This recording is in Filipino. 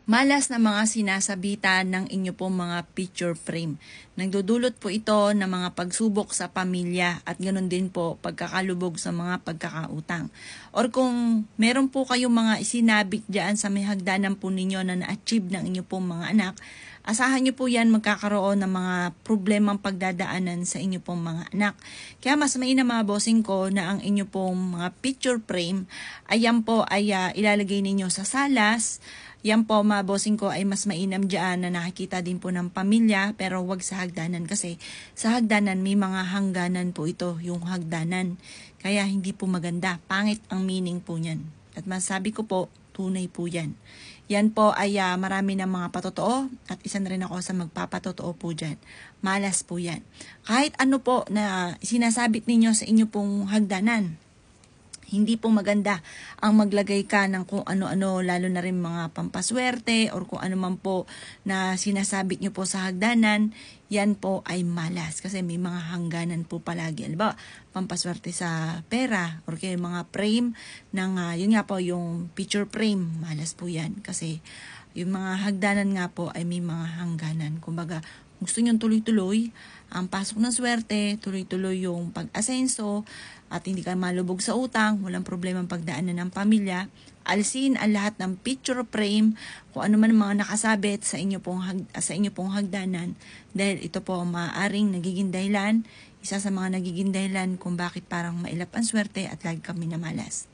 Malas na mga sinasabitan ng inyo pong mga picture frame. Nagdudulot po ito ng mga pagsubok sa pamilya at ganoon din po pagkakalubog sa mga pagkakautang. Or kung meron po kayong mga isinabit dyan sa may hagdanan po ninyo na na-achieve ng inyo pong mga anak, asahan nyo po yan magkakaroon ng mga problemang pagdadaanan sa inyo pong mga anak. Kaya mas mainam mga bossing ko na ang inyo pong mga picture frame, ayan po ay ilalagay ninyo sa salas. Yan po mga bossing ko ay mas mainam dyan na nakikita din po ng pamilya pero wag sa hagdanan kasi sa hagdanan may mga hangganan po ito yung hagdanan. Kaya hindi po maganda. Pangit ang meaning po niyan. At masabi ko po, tunay po yan. Yan po ay marami ng mga patotoo at isa na rin ako sa magpapatotoo po dyan. Malas po yan. Kahit ano po na sinasabit ninyo sa inyo pong hagdanan, hindi po maganda ang maglagay ka ng kung ano-ano, lalo na rin mga pampaswerte or kung ano man po na sinasabit nyo po sa hagdanan. Yan po ay malas kasi may mga hangganan po palagi. Alba, pampaswerte sa pera or kaya mga frame ng, yun nga po, yung picture frame. Malas po yan kasi yung mga hagdanan nga po ay may mga hangganan. Kumbaga, gusto nyo tuloy-tuloy ang pasok ng swerte, tuloy-tuloy yung pag-asenso at hindi ka malubog sa utang, walang problema ang pagdaanan ng pamilya. Alisin ang lahat ng picture frame, kung ano man mga nakasabit sa inyo pong hagdanan dahil ito po ang maaaring nagiging dahilan, isa sa mga nagiging dahilan kung bakit parang mailap ang swerte at lagi kami namalas.